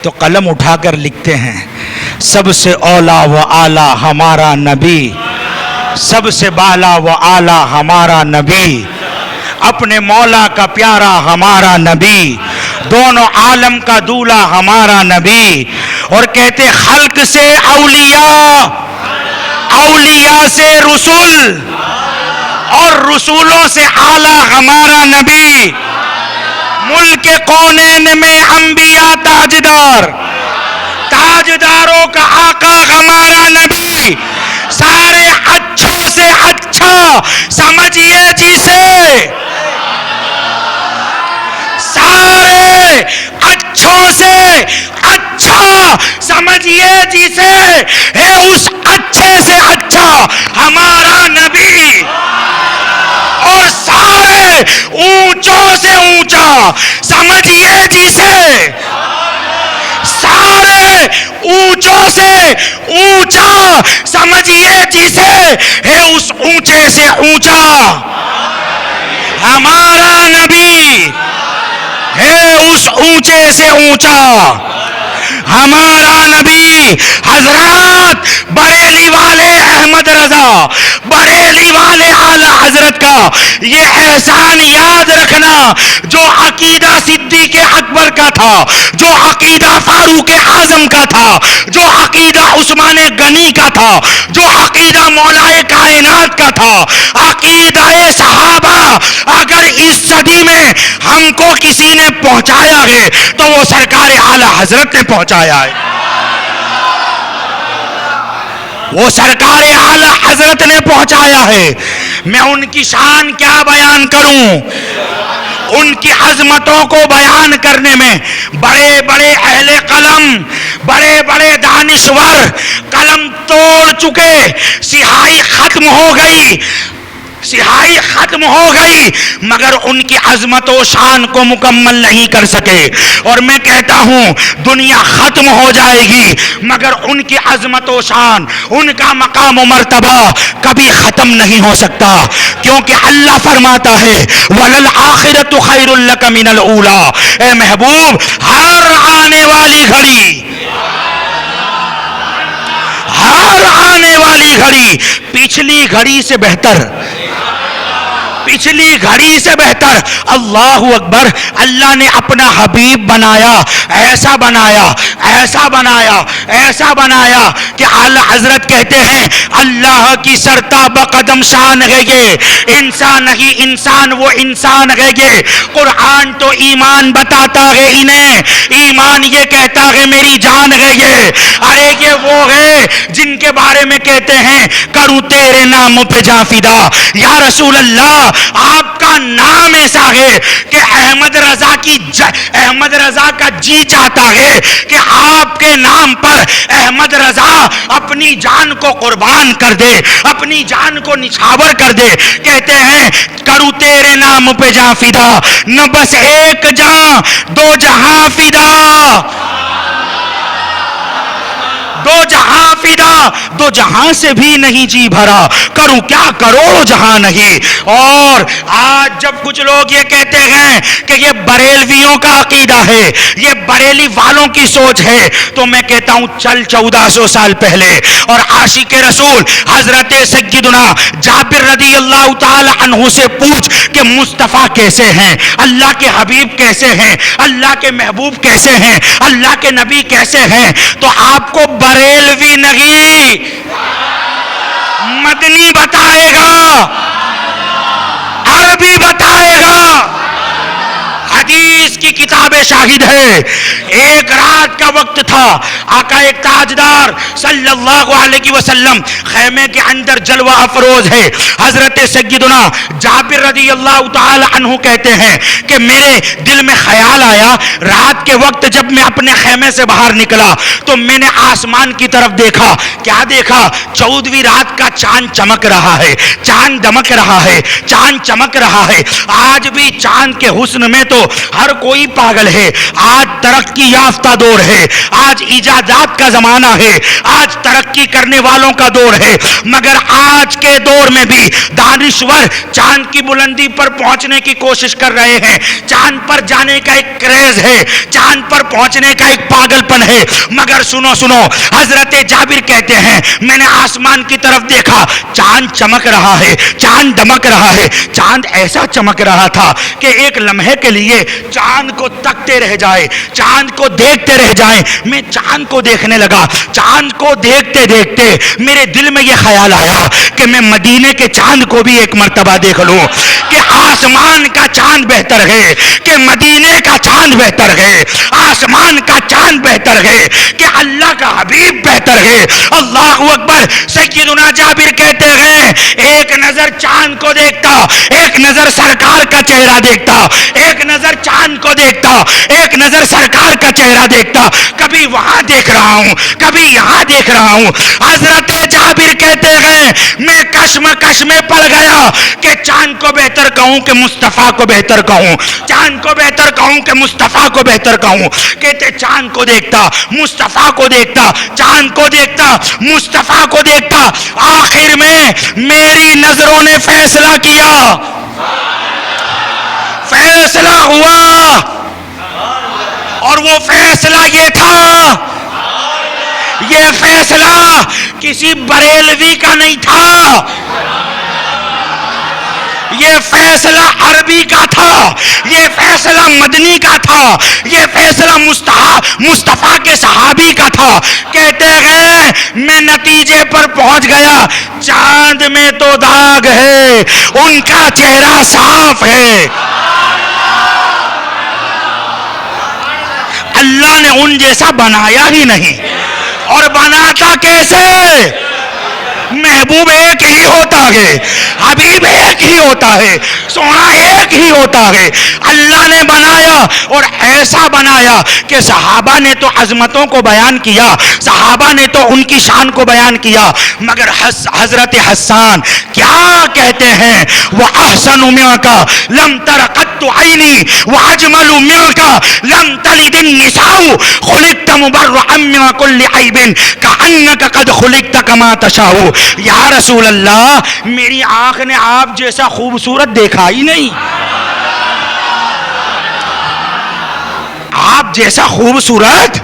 تو قلم اٹھا کر لکھتے ہیں سب سے اولا و اعلیٰ ہمارا نبی، سب سے بالا و اعلیٰ ہمارا نبی، اپنے مولا کا پیارا ہمارا نبی، دونوں عالم کا دولہا ہمارا نبی۔ اور کہتے خلق سے اولیاء، اولیاء سے رسول، اور رسولوں سے اعلیٰ ہمارا نبی۔ ملک کونین میں انبیاء تاجدار، تاجداروں کا آقا ہمارا نبی۔ سارے اچھوں سے اچھا سمجھیے جسے، سارے اچھوں سے اچھا سمجھیے جسے، ہے اس اچھے سے اچھا ہمارا نبی۔ اور سارے اونچوں سے اونچا سمجھیے جسے، سارے اونچوں سے اونچا سمجھیے جسے، ہے اس اونچے سے اونچا ہمارا نبی، ہے اس اونچے سے اونچا ہمارا نبی۔ حضرات بریلی والے احمد رضا، بریلی والے اعلیٰ حضرت کا یہ احسان یاد رکھنا، جو عقیدہ صدیق اکبر کا تھا، جو عقیدہ فاروق اعظم کا تھا، جو عقیدہ عثمان غنی کا تھا، جو عقیدہ مولائے کائنات کا تھا، عقیدہ صحابہ، اگر اس صدی میں ہم کو کسی نے پہنچایا ہے تو وہ سرکار اعلیٰ حضرت نے پہنچایا ہے، وہ سرکار اعلیٰ حضرت نے پہنچایا ہے۔ میں ان کی شان کیا بیان کروں، ان کی عظمتوں کو بیان کرنے میں بڑے بڑے اہل قلم، بڑے بڑے دانشور قلم توڑ چکے، سیاہی ختم ہو گئی، سیاہی ختم ہو گئی، مگر ان کی عظمت و شان کو مکمل نہیں کر سکے۔ اور میں کہتا ہوں دنیا ختم ہو جائے گی مگر ان کی عظمت و شان، ان کا مقام و مرتبہ کبھی ختم نہیں ہو سکتا، کیونکہ اللہ فرماتا ہے وَلَلْآخِرَةُ خَيْرٌ لَكَ مِنَ الْأُولَىٰ۔ اے محبوب، ہر آنے والی گھڑی، ہر آنے والی گھڑی پچھلی گھڑی سے بہتر، پچھلی گھڑی سے بہتر۔ اللہ اکبر۔ اللہ نے اپنا حبیب بنایا، ایسا بنایا، ایسا بنایا، ایسا بنایا کہ اعلیٰ حضرت کہتے ہیں اللہ کی سرتاب قدم شان ہے یہ، انسان نہیں انسان وہ انسان ہے یہ۔ قرآن تو ایمان بتاتا ہے انہیں، ایمان یہ کہتا ہے میری جان ہے یہ۔ ارے یہ وہ ہے جن کے بارے میں کہتے ہیں کروں تیرے نام پہ جاں فدا۔ یا رسول اللہ، آپ کا نام ایسا ہے کہ احمد رضا کا جی چاہتا ہے کہ آپ کے نام پر احمد رضا اپنی جان کو قربان کر دے، اپنی جان کو نچھاور کر دے۔ کہتے ہیں کروں تیرے نام پہ جاں فدا، نہ بس ایک جاں دو جہاں فدا، دو جہاں فدا، دو جہاں سے بھی نہیں جی بھرا، کروں کیا کروڑ جہاں نہیں۔ اور آج جب کچھ لوگ یہ کہتے ہیں کہ یہ بریلویوں کا عقیدہ ہے، یہ بریلی والوں کی سوچ ہے، تو میں کہتا ہوں چل 1400 سال پہلے اور عاشق رسول حضرت سیدنا جابر رضی اللہ تعالی عنہ سے پوچھ کہ مصطفیٰ کیسے ہیں، اللہ کے حبیب کیسے ہیں، اللہ کے محبوب کیسے ہیں، اللہ کے نبی کیسے ہیں، تو آپ کو بریلوی نہیں مدنی بتائے گا، عربی بتائے گا۔ حدیث کی کتاب شاہد ہے، ایک رات کا وقت تھا، آقا ایک تاجدار صلی اللہ علیہ وسلم خیمے کے اندر جلوہ افروز ہے۔ حضرت سیدنا جابر رضی اللہ تعالی عنہ کہتے ہیں کہ میرے دل میں خیال آیا رات کے وقت جب میں اپنے خیمے سے باہر نکلا تو میں نے آسمان کی طرف دیکھا۔ کیا دیکھا؟ 14ویں رات کا چاند چمک رہا ہے، چاند دمک رہا ہے، چاند چمک رہا ہے۔ آج بھی چاند کے حسن میں تو ہر کوئی پاگل ہے. آج ترقی یافتہ دور ہے, آج ایجادات کا زمانہ ہے, آج ترقی کرنے والوں کا دور ہے, مگر آج کے دور میں بھی دانشور چاند کی بلندی پر پہنچنے کی کوشش کر رہے ہیں. چاند پر جانے کا ایک کریز ہے, چاند پر پہنچنے کا ایک پاگل پن ہے. مگر سنو سنو, حضرت جابر کہتے ہیں میں نے آسمان کی طرف دیکھا, چاند چمک رہا ہے, چاند دمک رہا ہے. چاند ایسا چمک رہا تھا کہ ایک لمحے کے لیے چاند کو تکتے رہ جائے, چاند کو دیکھتے رہ جائیں. میں چاند کو دیکھنے لگا. چاند کو دیکھتے دیکھتے میرے دل میں یہ خیال آیا کہ میں مدینے کے چاند کو بھی ایک مرتبہ دیکھ لوں, کہ آسمان کا چاند بہتر ہے, کہ مدینے کا چاند بہتر ہے, آسمان کا چاند بہتر ہے, کہ اللہ کا حبیب بہتر ہے. اللہ اکبر. سیدنا جابر کہتے ہیں ایک نظر چاند کو دیکھتا, ایک نظر سرکار کا چہرہ دیکھتا, ایک نظر چاند کو دیکھتا, ایک نظر سرکار کا چہرہ دیکھتا. کبھی وہاں دیکھ رہا ہوں, کبھی یہاں دیکھ رہا ہوں. حضرت جابر کہتے ہیں میں کشمکش میں پڑ گیا کہ چاند کو بہتر کہوں کہ مصطفیٰ کو بہتر کہوں, چاند کو بہتر کہوں کہ مصطفیٰ کو بہتر کہوں. کہتے چاند کو دیکھتا, مصطفیٰ کو دیکھتا, چاند کو دیکھتا, مصطفیٰ کو دیکھتا. آخر میں میری نظروں نے فیصلہ کیا, فیصلہ ہوا, اور وہ فیصلہ یہ تھا, یہ فیصلہ کسی بریلوی کا نہیں تھا, یہ فیصلہ عربی کا تھا, یہ فیصلہ مدنی کا تھا, یہ فیصلہ مصطفیٰ کے صحابی کا تھا. کہتے ہیں میں نتیجے پر پہنچ گیا, چاند میں تو داغ ہے, ان کا چہرہ صاف ہے. اللہ نے ان جیسا بنایا ہی نہیں, اور بناتا کیسے؟ محبوب ایک ہی ہوتا ہے, حبیب ایک ہی ہوتا ہے, سونا ایک ہی ہوتا ہے. اللہ نے بنایا اور ایسا بنایا کہ صحابہ نے تو عظمتوں کو بیان کیا, صحابہ نے تو ان کی شان کو بیان کیا, مگر حضرت حسان کیا کہتے ہیں, وَأَحْسَنُ مِنْكَ لَمْ تَرَ قَطُّ عَيْنِي وَأَجْمَلُ مِنْكَ لَمْ تَلِدِ النِّسَاءُ خُلِقْتَ مُبَرَّأً مِنْ كُلِّ عَيْبٍ كَأَنَّكَ قَدْ خُلِقْتَ كَمَا تَشَاءُ. یا رسول اللہ, میری آنکھ نے آپ جیسا خوبصورت دیکھا ہی نہیں, آپ جیسا خوبصورت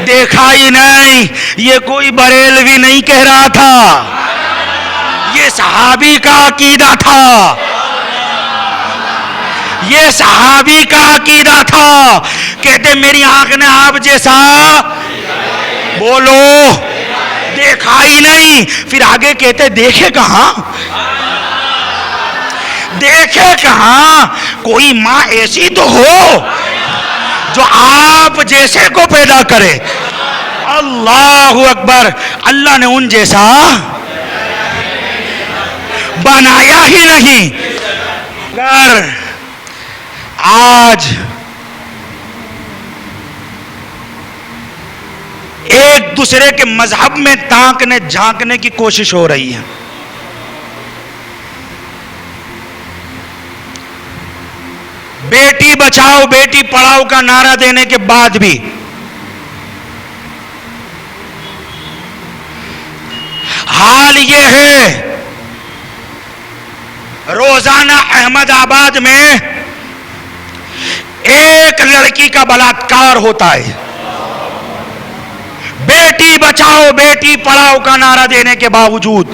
دیکھا ہی نہیں. یہ کوئی بریلوی نہیں کہہ رہا تھا, یہ صحابی کا عقیدہ تھا, یہ صحابی کا عقیدہ تھا. کہتے میری آنکھ نے آپ جیسا, بولو, دیکھا ہی نہیں. پھر آگے کہتے دیکھے کہاں, دیکھے کہاں, کوئی ماں ایسی تو ہو جو آپ جیسے کو پیدا کرے. اللہ اکبر. اللہ نے ان جیسا بنایا ہی نہیں. اگر آج ایک دوسرے کے مذہب میں تانکنے جھانکنے کی کوشش ہو رہی ہے, بیٹی بچاؤ بیٹی پڑھاؤ کا نعرہ دینے کے بعد بھی حال یہ ہے, روزانہ احمد آباد میں ایک لڑکی کا بلاತ್ಕಾರ ہوتا ہے. بیٹی بچاؤ بیٹی پڑھاؤ کا نعرہ دینے کے باوجود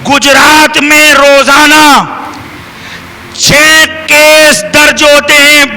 گجرات میں روزانہ 6 کیس درج ہوتے ہیں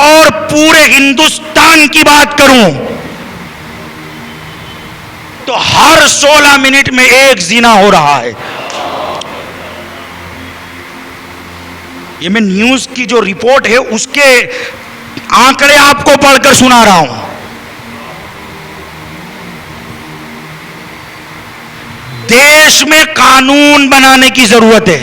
اور پورے ہندوستان کی بات کروں تو ہر 16 منٹ میں ایک زنا ہو رہا ہے. یہ میں نیوز کی جو رپورٹ ہے اس کے آنکڑے آپ کو پڑھ کر سنا رہا ہوں. دیش میں قانون بنانے کی ضرورت ہے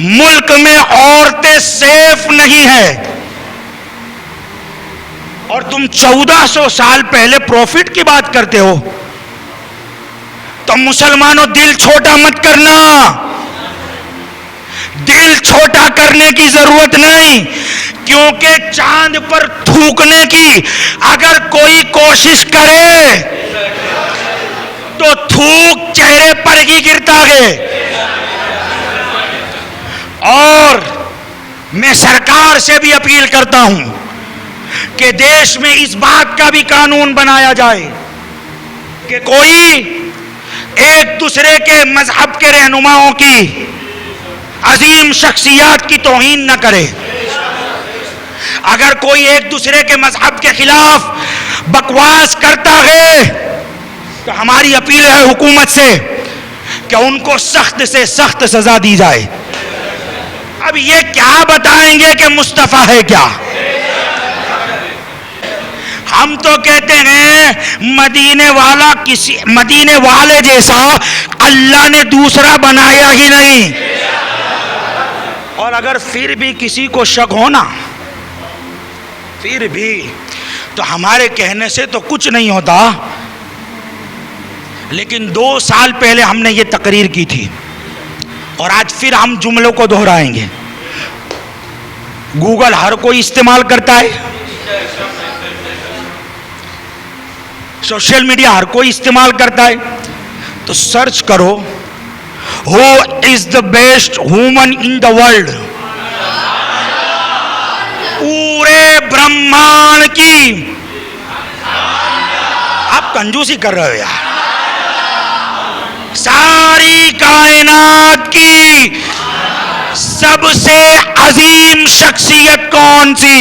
ملک میں عورتیں سیف نہیں ہے. اور تم 1400 سال پہلے پروفٹ کی بات کرتے ہو. تو مسلمانوں دل چھوٹا مت کرنا, دل چھوٹا کرنے کی ضرورت نہیں, کیونکہ چاند پر تھوکنے کی اگر کوئی کوشش کرے تو تھوک چہرے پر ہی گرتا ہے. اور میں سرکار سے بھی اپیل کرتا ہوں کہ دیش میں اس بات کا بھی قانون بنایا جائے کہ کوئی ایک دوسرے کے مذہب کے رہنماؤں کی عظیم شخصیات کی توہین نہ کرے. اگر کوئی ایک دوسرے کے مذہب کے خلاف بکواس کرتا ہے تو ہماری اپیل ہے حکومت سے کہ ان کو سخت سے سخت سزا دی جائے. اب یہ کیا بتائیں گے کہ مصطفیٰ ہے کیا؟ ہم تو کہتے ہیں مدینے والے جیسا اللہ نے دوسرا بنایا ہی نہیں. اور اگر پھر بھی کسی کو شک ہونا پھر بھی تو ہمارے کہنے سے تو کچھ نہیں ہوتا. لیکن 2 سال پہلے ہم نے یہ تقریر کی تھی اور آج پھر ہم جملوں کو دہرائیں گے. گوگل ہر کوئی استعمال کرتا ہے, سوشل میڈیا ہر کوئی استعمال کرتا ہے, تو سرچ کرو Who is the best woman in the world. پورے برہمانڈ کی, آپ کنجوسی کر رہے ہو یار, ساری کائنات کی سب سے عظیم شخصیت کون سی؟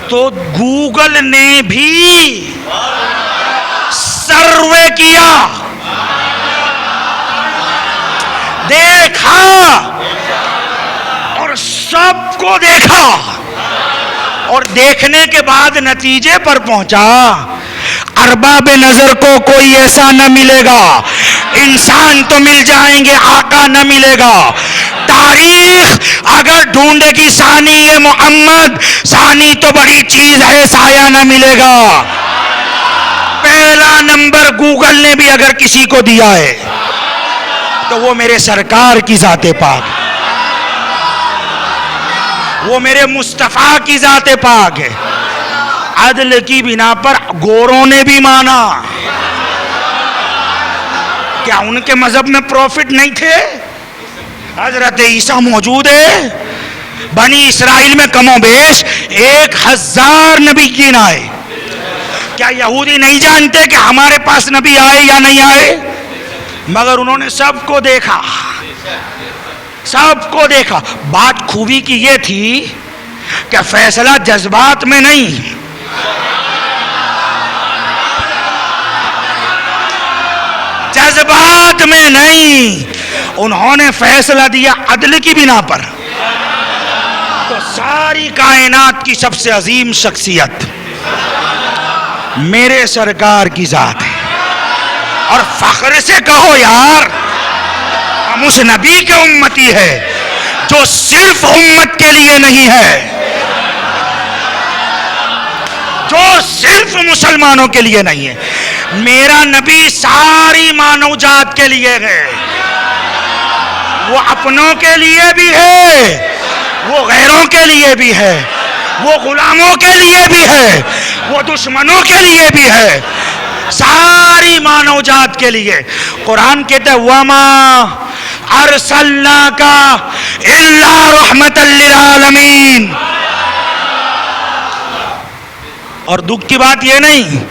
تو گوگل نے بھی سروے کیا, دیکھا اور سب کو دیکھا, اور دیکھنے کے بعد نتیجے پر پہنچا ارباب نظر کو کوئی ایسا نہ ملے گا, انسان تو مل جائیں گے, آقا نہ ملے گا. تاریخ اگر ڈھونڈے گی ثانی محمد, ثانی تو بڑی چیز ہے, سایہ نہ ملے گا. پہلا نمبر گوگل نے بھی اگر کسی کو دیا ہے تو وہ میرے سرکار کی ذات پاک, وہ میرے مصطفیٰ کی ذات پاک ہے. عدل کی بنا پر گوروں نے بھی مانا. کیا ان کے مذہب میں پروفٹ نہیں تھے؟ حضرت عیسیٰ موجود ہے. بنی اسرائیل میں کم و بیش 1000 نبیین آئے. کیا یہودی نہیں جانتے کہ ہمارے پاس نبی آئے یا نہیں آئے؟ مگر انہوں نے سب کو دیکھا, سب کو دیکھا. بات خوبی کی یہ تھی کہ فیصلہ جذبات میں نہیں, جذبات میں نہیں, انہوں نے فیصلہ دیا عدل کی بنا پر. تو ساری کائنات کی سب سے عظیم شخصیت میرے سرکار کی ذات ہے. اور فخر سے کہو یار, ہم اس نبی کے امتی ہے جو صرف امت کے لیے نہیں ہے, جو صرف مسلمانوں کے لیے نہیں ہے. میرا نبی ساری مانو جات کے لیے ہے. وہ اپنوں کے لیے بھی ہے, وہ غیروں کے لیے بھی ہے, وہ غلاموں کے لیے بھی ہے, وہ دشمنوں کے لیے بھی ہے, ساری مانو جات کے لیے. قرآن کہتا ہے وَمَا أَرْسَلْنَاكَ إِلَّا رَحْمَةً لِلْعَالَمِينَ. اور دکھ کی بات یہ نہیں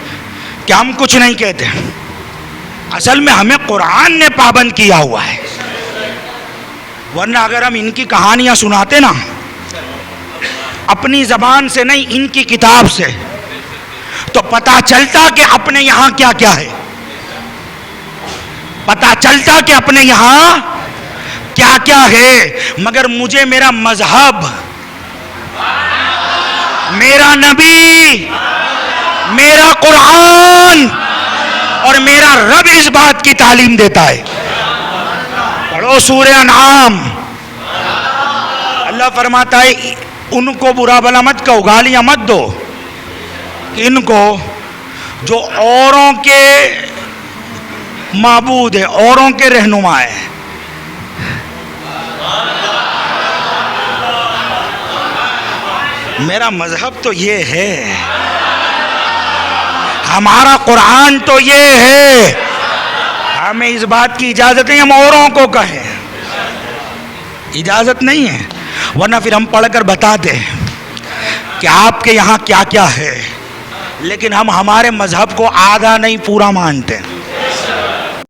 کہ ہم کچھ نہیں کہتے, اصل میں ہمیں قرآن نے پابند کیا ہوا ہے. ورنہ اگر ہم ان کی کہانیاں سناتے نا اپنی زبان سے نہیں, ان کی کتاب سے, تو پتا چلتا کہ اپنے یہاں کیا کیا ہے, پتا چلتا کہ اپنے یہاں کیا کیا ہے. مگر مجھے میرا مذہب, میرا نبی, میرا قرآن اور میرا رب اس بات کی تعلیم دیتا ہے. پڑھو سورہ انعام, اللہ فرماتا ہے ان کو برا بلا مت کہو، گالیاں مت دو ان کو جو اوروں کے معبود ہے، اوروں کے رہنما ہے. میرا مذہب تو یہ ہے، ہمارا قرآن تو یہ ہے، ہمیں اس بات کی اجازت نہیں ہم اوروں کو کہیں، اجازت نہیں ہے، ورنہ پھر ہم پڑھ کر بتاتے کہ آپ کے یہاں کیا کیا ہے، لیکن ہم ہمارے مذہب کو آدھا نہیں پورا مانتے.